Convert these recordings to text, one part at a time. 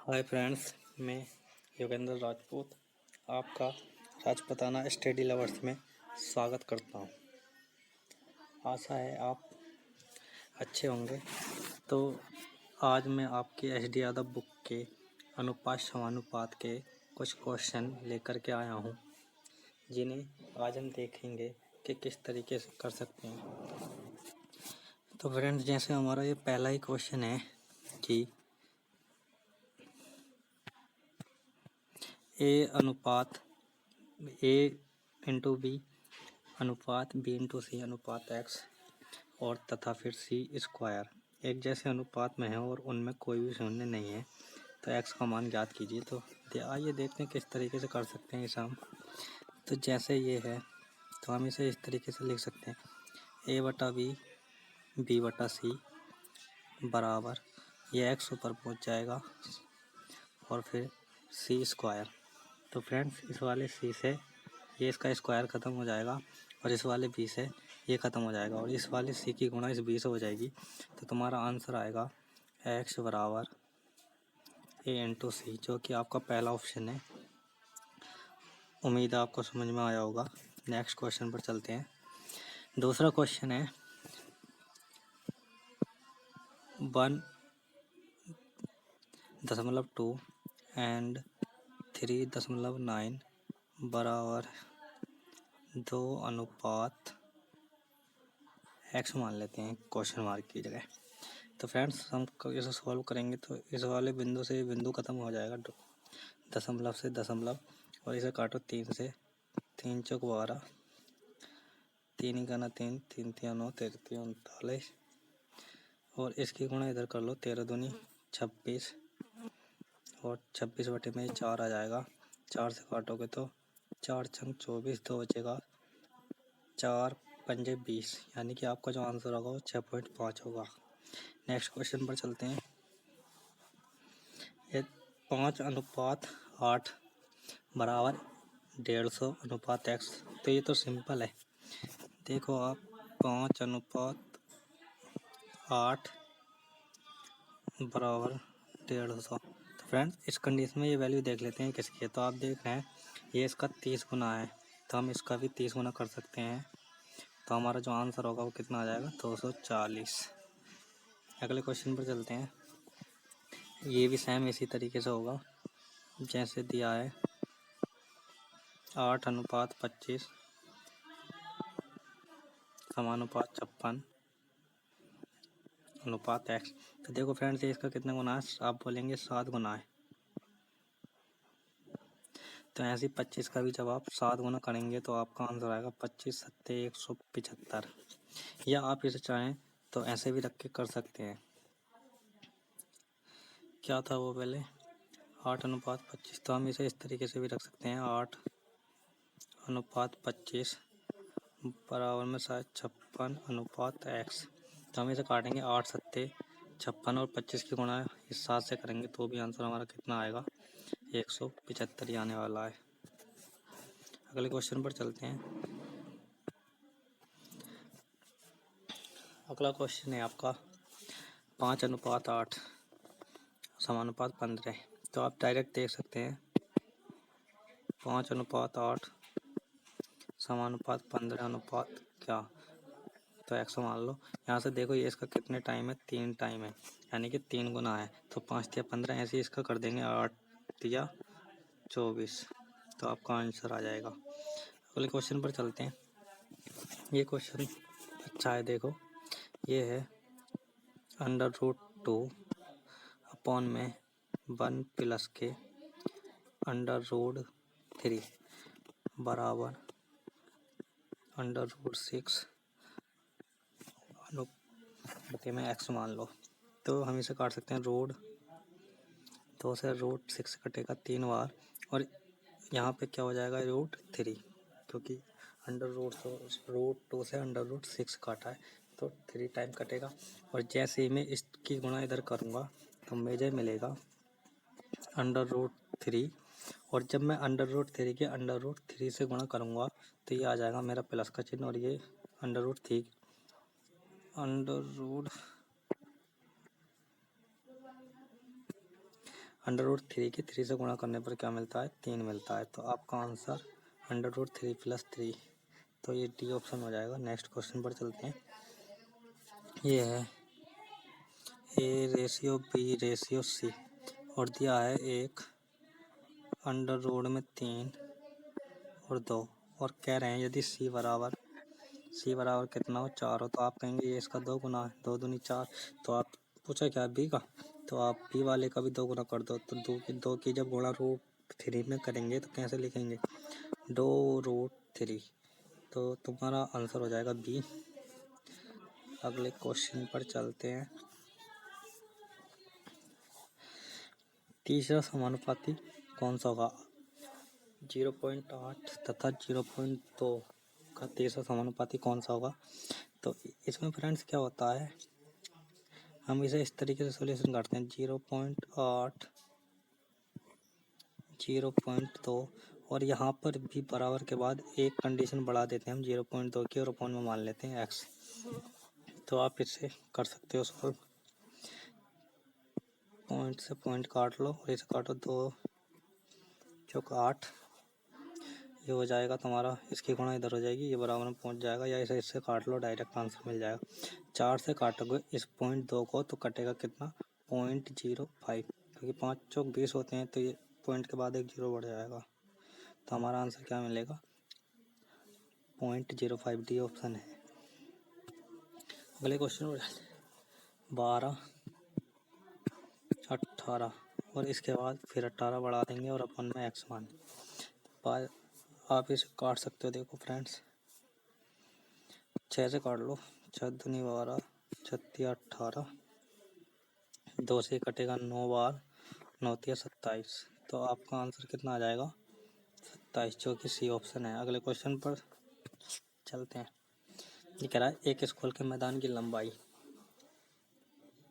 Hi friends, मैं योगेंद्र राजपूत आपका Rajputana study lovers में स्वागत करता हूँ। आशा है आप अच्छे होंगे। तो आज मैं आपकी एच.डी. यादव बुक के अनुपात समानुपात के कुछ क्वेश्चन लेकर के आया हूँ, जिन्हें आज हम देखेंगे कि किस तरीके से कर सकते हैं। तो फ्रेंड्स, जैसे हमारा ये पहला ही क्वेश्चन है कि ए अनुपात ए इंटू बी अनुपात बी इंटू सी अनुपात एक्स और तथा फिर सी स्क्वायर एक जैसे अनुपात में है और उनमें कोई भी शून्य नहीं है, तो एक्स का मान ज्ञात कीजिए। तो आइए देखते हैं किस तरीके से कर सकते हैं इसे हम। तो जैसे ये है तो हम इसे इस तरीके से लिख सकते हैं, ए बटा बी बटा सी बराबर ये एक्स ऊपर पहुंच जाएगा और फिर सी स्क्वायर। तो फ्रेंड्स, इस वाले सी से ये इसका स्क्वायर ख़त्म हो जाएगा और इस वाले बी से ये ख़त्म हो जाएगा और इस वाले सी की गुणा इस बी से हो जाएगी। तो तुम्हारा आंसर आएगा एक्स बराबर ए इंटू सी, जो कि आपका पहला ऑप्शन है। उम्मीद है आपको समझ में आया होगा। नेक्स्ट क्वेश्चन पर चलते हैं। दूसरा क्वेश्चन है 1.2 एंड 3.9 बराबर 2 अनुपात एक्स मान लेते हैं क्वेश्चन मार्क की जगह। तो फ्रेंड्स, हम इसे सॉल्व करेंगे तो इस वाले बिंदु से बिंदु खत्म हो जाएगा, दशमलव से दशमलव, और इसे काटो 3 से, 3 चौक 12, 3 का 3, 3 3 9, 13 39, और इसकी गुणा इधर कर लो, 13 दूनी 26 और 26 बटे में 4 आ जाएगा। 4 से काटोगे तो 4 छंग 24, 2 बचेगा 4 पंजे 20, यानी कि आपका जो आंसर होगा वो 6.5 होगा। नेक्स्ट क्वेश्चन पर चलते हैं। ये 5 अनुपात 8 बराबर 150 अनुपात एक्स। तो ये तो सिंपल है। देखो आप, 5 अनुपात 8 बराबर 150। तो फ्रेंड्स, इस कंडीशन में ये वैल्यू देख लेते हैं किसकी है। तो आप देख रहे हैं ये इसका 30 गुना है, तो हम इसका भी 30 गुना कर सकते हैं। तो हमारा जो आंसर होगा वो कितना आ जाएगा, 240। अगले क्वेश्चन पर चलते हैं। ये भी सेम इसी तरीके से होगा जैसे दिया है, 8 अनुपात 25 समानुपात 56 अनुपात एक्स। तो देखो फ्रेंड्स, ये इसका कितना गुना है, आप बोलेंगे 7 गुना है। तो ऐसे 25 का भी जब आप 7 गुना करेंगे तो आपका आंसर आएगा 25 सत्ते 175। या आप इसे चाहें तो ऐसे भी रख के कर सकते हैं। क्या था वो पहले, 8 अनुपात 25, तो हम इसे इस तरीके से भी रख सकते हैं, 8 अनुपात 25 बराबर में 56 अनुपात एक्स। तो हम इसे काटेंगे 8 सत्ते 56 और 25 की गुणा इस 7 से करेंगे तो भी आंसर हमारा कितना आएगा, 175 ही आने वाला है। अगले क्वेश्चन पर चलते हैं। अगला क्वेश्चन है आपका 5 अनुपात 8 समानुपात 15। तो आप डायरेक्ट देख सकते हैं, 5 अनुपात 8 समानुपात 15 अनुपात क्या, तो एक्स मान लो। यहाँ से देखो ये इसका कितने टाइम है, 3 टाइम है, यानी कि 3 गुना है। तो 5 या 15 ऐसे ही इसका कर देंगे, 8 या 24, तो आपका आंसर आ जाएगा। अगले क्वेश्चन पर चलते हैं। ये क्वेश्चन अच्छा है, देखो ये है √2 अपॉन में 1 प्लस के √3 बराबर √6 बटे में एक्स मान लो। तो हम इसे काट सकते हैं, √2 से √6 कटेगा 3 बार, और यहाँ पे क्या हो जाएगा, √3, क्योंकि √2 से √6 काटा है तो 3 टाइम कटेगा। और जैसे ही मैं इसकी गुणा इधर करूँगा तो मुझे मिलेगा √3, और जब मैं √3 के √3 से गुणा करूँगा तो ये आ जाएगा मेरा प्लस का चिन्ह, और ये √3 √3 अंडर रूट 3 के 3 से गुणा करने पर क्या मिलता है? 3 मिलता है। तो आपका आंसर अंडर रूट 3 + 3, तो ये डी ऑप्शन हो जाएगा। नेक्स्ट क्वेश्चन पर चलते हैं। ये है A/B/C और दिया है एक अंडर रूट में 3 और 2 और कह रहे हैं यदि C बराबर कितना हो? 4 हो। तो आप कहेंगे ये इसका 2 गुना है, 2 दूनी 4। तो आप पूछा क्या B का, तो आप B वाले का भी 2 गुना कर दो। तो 2 की जब गुणा रूट 3 में करेंगे तो कैसे लिखेंगे? 2√3। तो तुम्हारा आंसर हो जाएगा B। अगले क्वेश्चन पर चलते हैं। तीसरा समानुपाती कौन सा होगा? 0.8 तथा 0.2 का तीसरा समानुपाती कौन सा होगा? तो इसमें फ्रेंड्स क्या होता है, हम इसे इस तरीके से सॉल्यूशन करते हैं। 0.8 0.2 और यहाँ पर भी बराबर के बाद एक कंडीशन बढ़ा देते हैं हम 0.2 की और अपॉन में मान लेते हैं x। तो आप इसे कर सकते हो सॉल्व। पॉइंट से पॉइंट काट लो और इसे काटो, 2 चौक 8, ये हो जाएगा तुम्हारा। इसकी गुणा इधर हो जाएगी, ये बराबर में पहुंच जाएगा, या इसे इससे काट लो, डायरेक्ट आंसर मिल जाएगा। 4 से काटोगे इस 0.2 को तो कटेगा कितना? 0.05, क्योंकि 5 चौक 20 होते हैं, तो ये पॉइंट के बाद एक जीरो बढ़ जाएगा। तो हमारा आंसर क्या मिलेगा? 0.05, डी ऑप्शन है। अगले क्वेश्चन पर 12 18 और इसके बाद फिर 18 बढ़ा देंगे और अपन में x मान। आप इसे काट सकते हो। देखो फ्रेंड्स, 6 से काट लो, 6 दूनी 12, 6 18, 2 से कटेगा 9 बार, 9 तिया 27। तो आपका आंसर कितना आ जाएगा? 27, जो कि सी ऑप्शन है। अगले क्वेश्चन पर चलते हैं। ये कह रहा है एक स्कूल के मैदान की लंबाई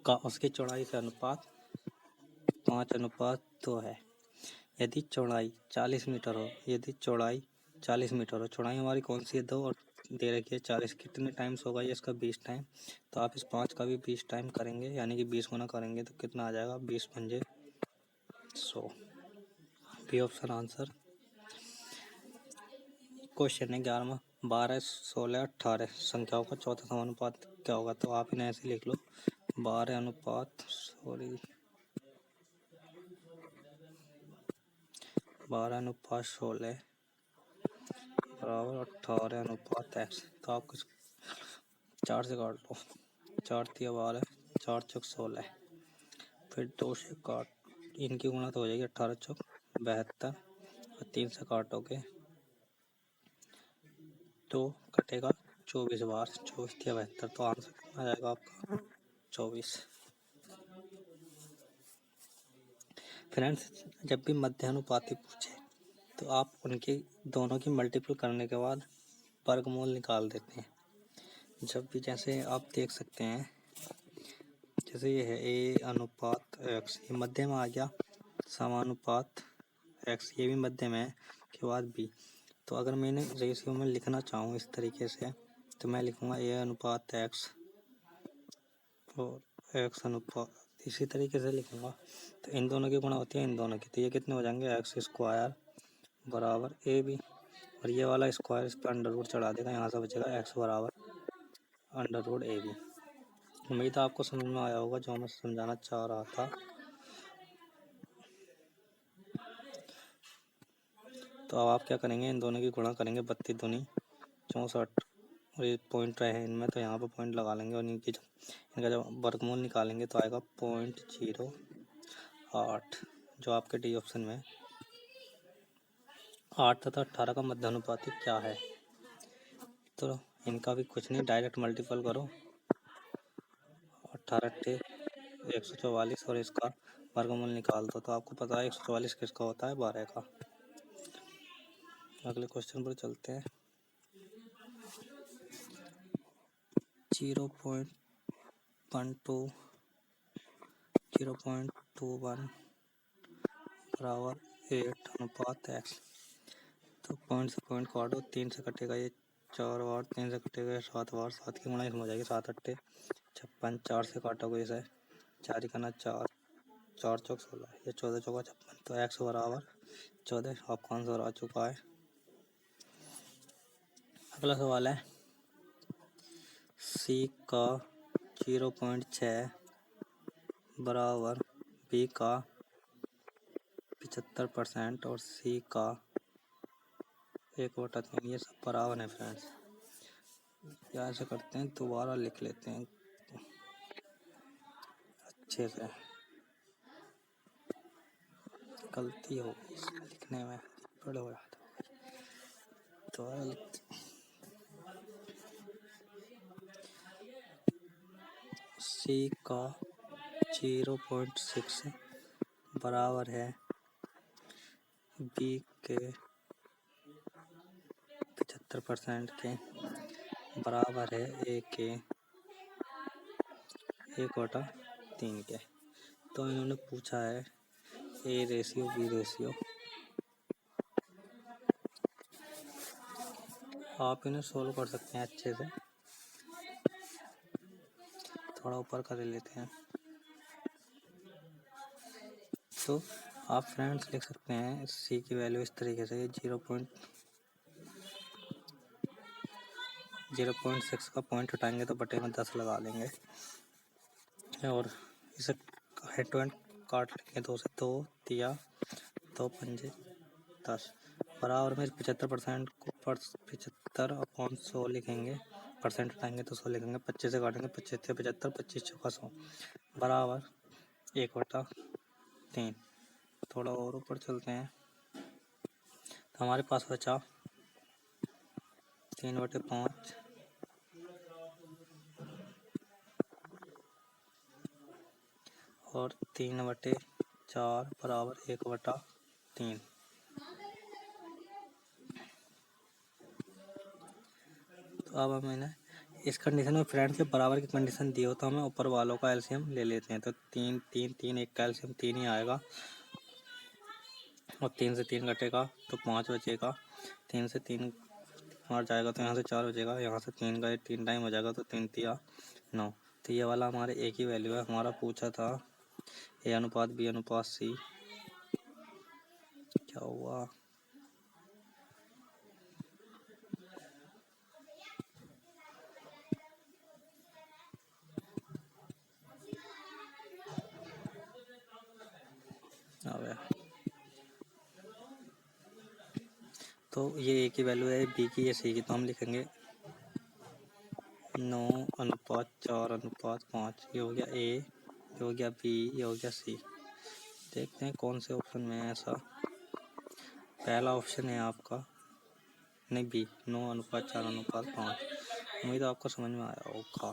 का उसकी चौड़ाई से अनुपात 5:2 है। यदि चौड़ाई 40 मीटर हो, चौड़ाई हमारी कौन सी है? 2, और दे रखी है 40। कितने टाइम्स होगा ये? इसका 20 टाइम। तो आप इस 5 का भी 20 टाइम करेंगे, यानी कि 20 गुना करेंगे तो कितना आ जाएगा? 20 पंजे 100, बी ऑप्शन आंसर। क्वेश्चन है 11वां। 12, 16, 18 संख्याओं का चौथा समानुपात क्या होगा? तो आप इन्हें ऐसे लिख लो, 12 अनुपात 16 बराबर 18 अनुपात x। तो आप कुछ 4 से काट लो, 4 तिया 12, 4 चौक 16, फिर 2 से काट, इनकी गुणा तो हो जाएगी 18 चौक 72 और 3 से काटोगे तो कटेगा 24 बार, 24 तिया 72। तो आंसर कितना आ जाएगा आपका? 24। फ्रेंड्स, जब भी मध्यानुपाती पूछे तो आप उनके दोनों की मल्टीपल करने के बाद वर्गमूल निकाल देते हैं। जब भी, जैसे आप देख सकते हैं, जैसे ये है a अनुपात x, ये मध्य में आ गया। समानुपात x, ये भी मध्य में है, के बाद b। तो अगर मैंने रेशियो में लिखना चाहूँ इस तरीके से, तो मैं लिखूँगा a अनुपात x और x अनुपात, इसी तरीके से लिखूँगा। तो इन दोनों की गुणा होती है इन दोनों की, तो ये कितने हो जाएंगे? x² बराबर ab, और ये वाला स्क्वायर इस पर अंडर रूट चढ़ा देगा, यहाँ से बचेगा x बराबर √ab। उम्मीद है आपको समझ में आया होगा जो मैं समझाना चाह रहा था। तो अब आप क्या करेंगे? इन दोनों की गुणा करेंगे, 32 दूनी 64, और ये पॉइंट रहे हैं इनमें, तो यहाँ पर पॉइंट लगा लेंगे और इनका जब वर्गमूल निकालेंगे तो आएगा 0.08, जो आपके डी ऑप्शन में। 8 तथा 18 का मध्यानुपाती क्या है? तो इनका भी कुछ नहीं, डायरेक्ट मल्टीपल करो, 18 × 144 और इसका वर्गमूल निकाल दो। तो आपको पता है 144 किसका होता है? 12 का। अगले क्वेश्चन पर चलते हैं। 0.12 0.21 बराबर 8 अनुपात x। तो पॉइंट से पॉइंट काटो, 3 से कटेगा ये 4 बार, 3 से कटेगा ये 7 बार, 7 की गुणा इसमें हो जाएगी, 7 × 8 = 56, 4 से काटोगे इसे, 4 × 4 4 चौक 16, ये 14 चौका 56, तो x बराबर 14। आपका आंसर आ चुका है। अगला सवाल है c का 0.6 बराबर b का 75% और c का 1/3। ये सब बराबर है फ्रेंड्स। क्या ऐसे करते हैं, दोबारा लिख लेते हैं अच्छे से, गलती हो गई इसमें लिखने में, बड़े हो जाता दोबारा लिखते। c का 0.6 बराबर है b के 75% के, बराबर है a के 1/3 के। तो इन्होंने पूछा है a रेशियो b रेशियो। आप इन्हें सोल्व कर सकते हैं अच्छे से, थोड़ा ऊपर कर लेते हैं। तो आप फ्रेंड्स लिख सकते हैं c की वैल्यू इस तरीके से, 0.6 का पॉइंट हटाएंगे तो बटे में 10 लगा लेंगे, और इसे हेड टू हेड काट लेंगे 2 से, 2 तिया 2 पंजे 10, बराबर में 75% को 75/100 लिखेंगे, परसेंट हटाएंगे तो 100 लिखेंगे, 25 से काटेंगे 25 से 75, 25 चौका 100 बराबर 1/3। थोड़ा और ऊपर चलते हैं तो हमारे पास बचा 3/5 और 3/4 बराबर 1/3। तो अब हमें इस कंडीशन में फ्रेंड्स के बराबर की कंडीशन दी हो तो हमें ऊपर वालों का एलसीएम ले लेते हैं। तो 3 3 3, एक का एलसीएम 3 ही आएगा, और 3 से 3 घटेगा तो 5 बचेगा, 3 से 3 और जाएगा तो यहाँ से 4 बचेगा, यहाँ से 3 का 3 टाइम हो जाएगा तो 3 तिया 9। तो ये वाला हमारे एक ही वैल्यू है। हमारा पूछा था a अनुपात b अनुपात c, क्या हुआ, तो ये a की वैल्यू है, b की, ये c की, तो हम लिखेंगे 9:4:5। ये हो गया a, ये हो गया b, ये हो गया c। देखते हैं कौन से ऑप्शन में है ऐसा। पहला ऑप्शन है आपका, नहीं, b, 9:4:5। उम्मीद है आपको समझ में आया होगा।